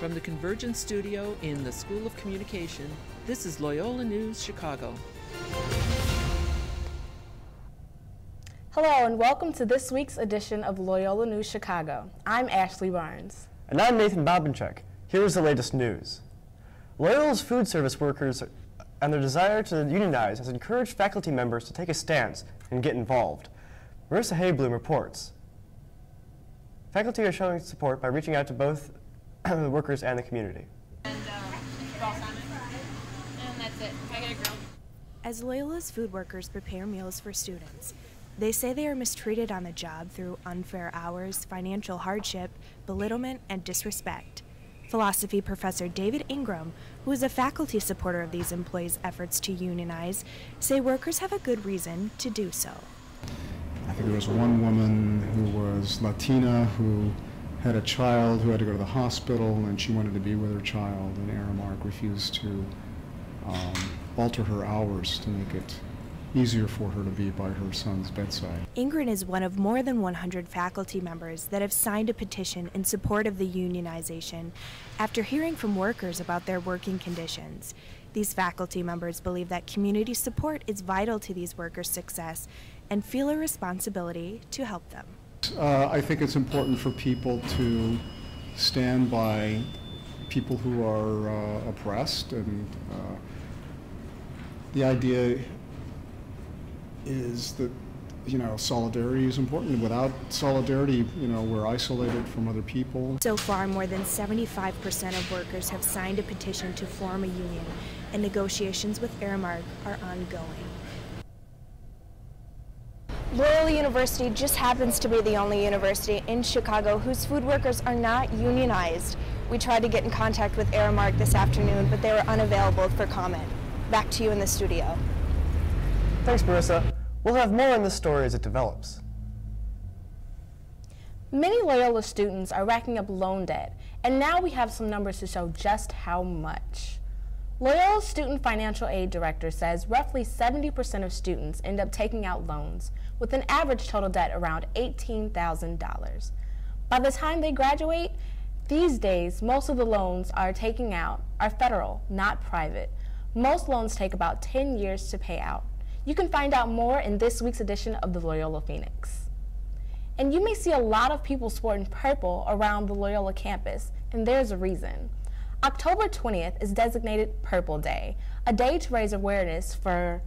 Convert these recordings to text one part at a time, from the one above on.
From the Convergence Studio in the School of Communication, this is Loyola News Chicago. Hello and welcome to this week's edition of Loyola News Chicago. I'm Ashley Barnes. And I'm Nathan Babin. Here is the latest news. Loyola's food service workers and their desire to unionize has encouraged faculty members to take a stance and get involved. Marissa Haybloom reports. Faculty are showing support by reaching out to both the workers and the community. And that's it. I get a grill. As Loyola's food workers prepare meals for students, they say they are mistreated on the job through unfair hours, financial hardship, belittlement, and disrespect. Philosophy professor David Ingram, who is a faculty supporter of these employees' efforts to unionize, say workers have a good reason to do so. I think there was one woman who was Latina who had a child who had to go to the hospital, and she wanted to be with her child, and Aramark refused to alter her hours to make it easier for her to be by her son's bedside. Ingram is one of more than 100 faculty members that have signed a petition in support of the unionization after hearing from workers about their working conditions. These faculty members believe that community support is vital to these workers' success and feel a responsibility to help them. I think it's important for people to stand by people who are oppressed, and the idea is that, solidarity is important. Without solidarity, we're isolated from other people. So far, more than 75% of workers have signed a petition to form a union, and negotiations with Aramark are ongoing. Loyola University just happens to be the only university in Chicago whose food workers are not unionized. We tried to get in contact with Aramark this afternoon, but they were unavailable for comment. Back to you in the studio. Thanks, Marissa. We'll have more on this story as it develops. Many Loyola students are racking up loan debt, and now we have some numbers to show just how much. Loyola's Student Financial Aid Director says roughly 70% of students end up taking out loans, with an average total debt around $18,000. By the time they graduate, these days, most of the loans are taking out are federal, not private. Most loans take about 10 years to pay out. You can find out more in this week's edition of the Loyola Phoenix. And you may see a lot of people sporting purple around the Loyola campus, and there's a reason. October 20th is designated Purple Day, a day to raise awareness for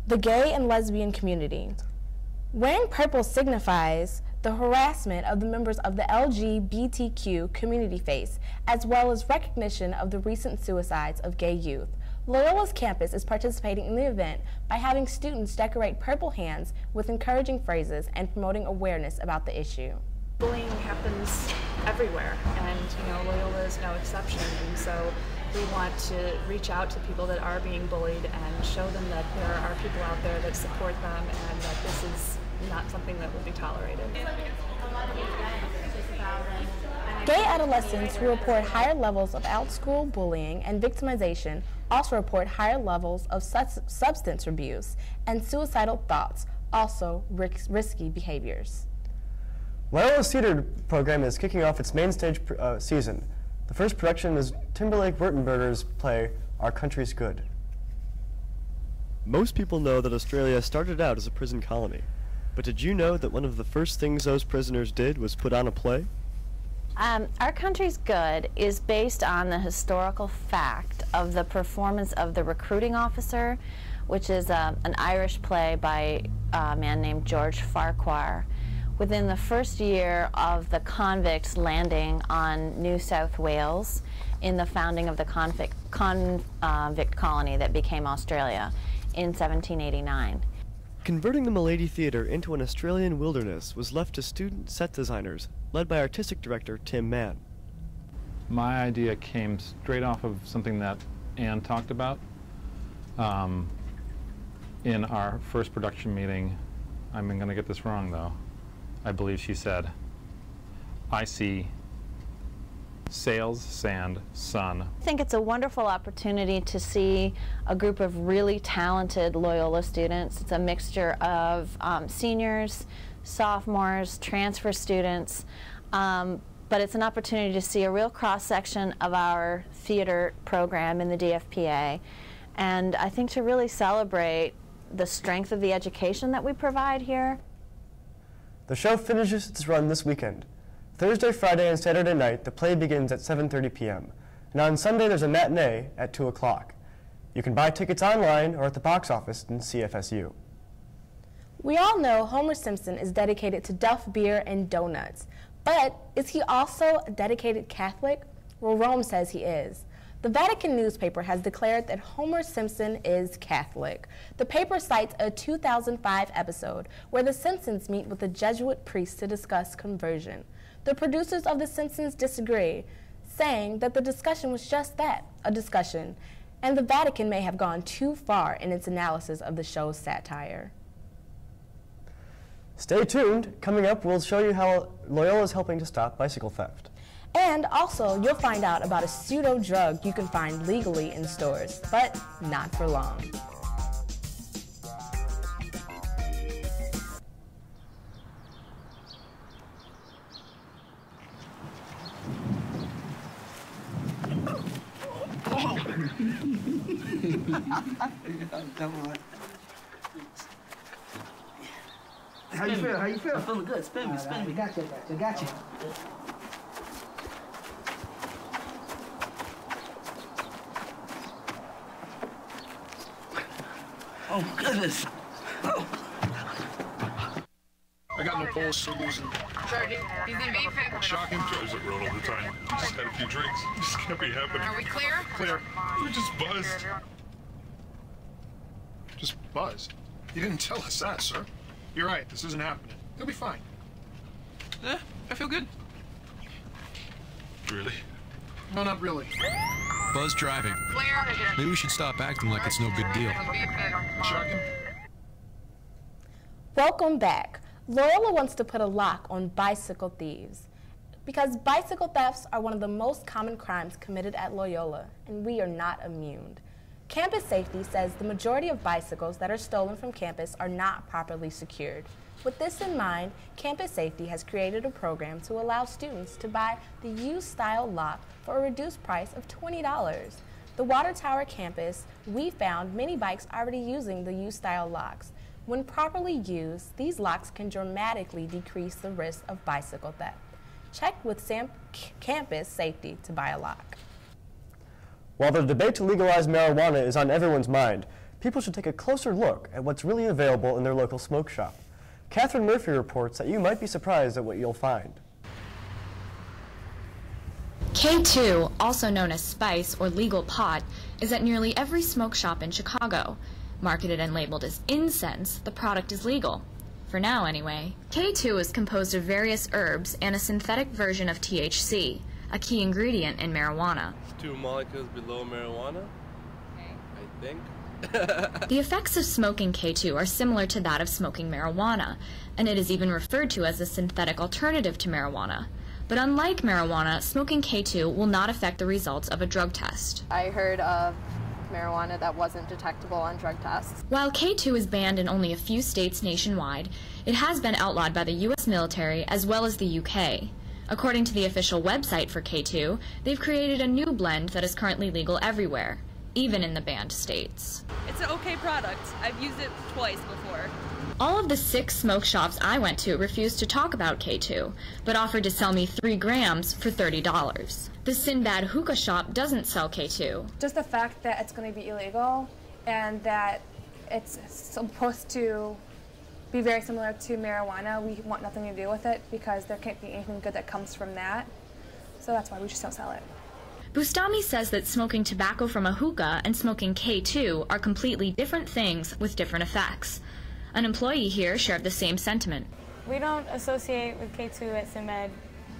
the gay and lesbian community. Wearing purple signifies the harassment of the members of the LGBTQ community face, as well as recognition of the recent suicides of gay youth. Loyola's campus is participating in the event by having students decorate purple hands with encouraging phrases and promoting awareness about the issue. Bullying happens everywhere, and Loyola is no exception, and so we want to reach out to people that are being bullied and show them that there are people out there that support them and that this is not something that will be tolerated. Gay adolescents who report higher levels of out-school bullying and victimization also report higher levels of substance abuse and suicidal thoughts, also risky behaviors. Loyola's theater program is kicking off its main stage season. The first production is Timberlake Wurtenberger's play, Our Country's Good. Most people know that Australia started out as a prison colony. But did you know that one of the first things those prisoners did was put on a play? Our Country's Good is based on the historical fact of the performance of The Recruiting Officer, which is an Irish play by a man named George Farquhar. Within the first year of the convicts landing on New South Wales in the founding of the convict colony that became Australia in 1789. Converting the Milady Theatre into an Australian wilderness was left to student set designers, led by artistic director Tim Mann. My idea came straight off of something that Anne talked about in our first production meeting. I'm going to get this wrong, though. I believe she said, I see sails, sand, sun. I think it's a wonderful opportunity to see a group of really talented Loyola students. It's a mixture of seniors, sophomores, transfer students, but it's an opportunity to see a real cross-section of our theater program in the DFPA, and I think to really celebrate the strength of the education that we provide here. The show finishes its run this weekend. Thursday, Friday, and Saturday night, the play begins at 7:30 p.m. And on Sunday, there's a matinee at 2 o'clock. You can buy tickets online or at the box office in CFSU. We all know Homer Simpson is dedicated to Duff beer and donuts, but is he also a dedicated Catholic? Well, Rome says he is. The Vatican newspaper has declared that Homer Simpson is Catholic. The paper cites a 2005 episode where the Simpsons meet with a Jesuit priest to discuss conversion. The producers of The Simpsons disagree, saying that the discussion was just that, a discussion, and the Vatican may have gone too far in its analysis of the show's satire. Stay tuned. Coming up, we'll show you how Loyola is helping to stop bicycle theft. And also, you'll find out about a pseudo drug you can find legally in stores, but not for long. How you feel? How you feel? I'm feeling good. Spin me, spin me. Gotcha. Oh, goodness. Oh. I got no pulse, so losing. Shocking. Drives it road all the time. Just had a few drinks. Just can't be happening. Are we clear? Clear. We're just buzzed. Just buzzed? You didn't tell us that, sir. You're right. This isn't happening. You'll be fine. I feel good. Really? No, not really. Buzz driving. Maybe we should stop acting like it's no big deal. Shocking. Welcome back. Loyola wants to put a lock on bicycle thieves because bicycle thefts are one of the most common crimes committed at Loyola, and we are not immune. Campus Safety says the majority of bicycles that are stolen from campus are not properly secured. With this in mind, Campus Safety has created a program to allow students to buy the U-style lock for a reduced price of $20. The Water Tower campus, we found many bikes already using the U-style locks. When properly used, these locks can dramatically decrease the risk of bicycle theft. Check with Campus Safety to buy a lock. While the debate to legalize marijuana is on everyone's mind, people should take a closer look at what's really available in their local smoke shop. Catherine Murphy reports that you might be surprised at what you'll find. K2, also known as spice or legal pot, is at nearly every smoke shop in Chicago. Marketed and labeled as incense, the product is legal. For now, anyway. K2 is composed of various herbs and a synthetic version of THC, a key ingredient in marijuana. It's 2 molecules below marijuana, I think. The effects of smoking K2 are similar to that of smoking marijuana, and it is even referred to as a synthetic alternative to marijuana. But unlike marijuana, smoking K2 will not affect the results of a drug test. I heard of marijuana that wasn't detectable on drug tests. While K2 is banned in only a few states nationwide, it has been outlawed by the U.S. military as well as the UK. According to the official website for K2, they've created a new blend that is currently legal everywhere, even in the banned states. It's an okay product. I've used it twice before. All of the 6 smoke shops I went to refused to talk about K2, but offered to sell me 3 grams for $30. The Sinbad Hookah shop doesn't sell K2. Just the fact that it's going to be illegal and that it's supposed to be very similar to marijuana, we want nothing to do with it because there can't be anything good that comes from that. So that's why we just don't sell it. Bustami says that smoking tobacco from a hookah and smoking K2 are completely different things with different effects. An employee here shared the same sentiment. We don't associate with K2 at Sinbad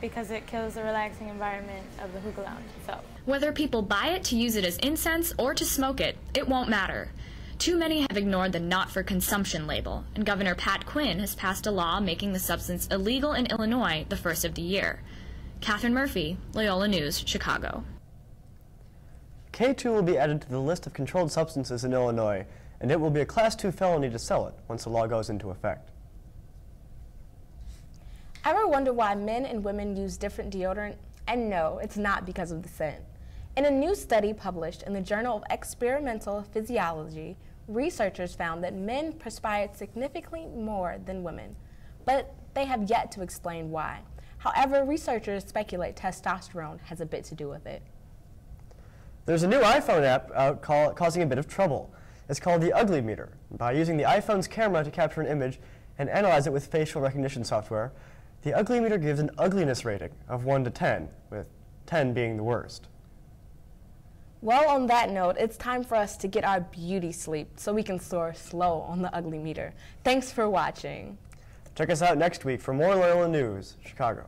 because it kills the relaxing environment of the hookah lounge itself. Whether people buy it to use it as incense or to smoke it, it won't matter. Too many have ignored the not-for-consumption label, and Governor Pat Quinn has passed a law making the substance illegal in Illinois the first of the year. Catherine Murphy, Loyola News, Chicago. K2 will be added to the list of controlled substances in Illinois, and it will be a Class 2 felony to sell it once the law goes into effect. Ever wonder why men and women use different deodorant? And no, it's not because of the scent. In a new study published in the Journal of Experimental Physiology, researchers found that men perspired significantly more than women, but they have yet to explain why. However, researchers speculate testosterone has a bit to do with it. There's a new iPhone app out causing a bit of trouble. It's called the Ugly Meter. By using the iPhone's camera to capture an image and analyze it with facial recognition software, the Ugly Meter gives an ugliness rating of 1 to 10, with 10 being the worst. Well, on that note, it's time for us to get our beauty sleep so we can soar slow on the Ugly Meter. Thanks for watching. Check us out next week for more Loyola News, Chicago.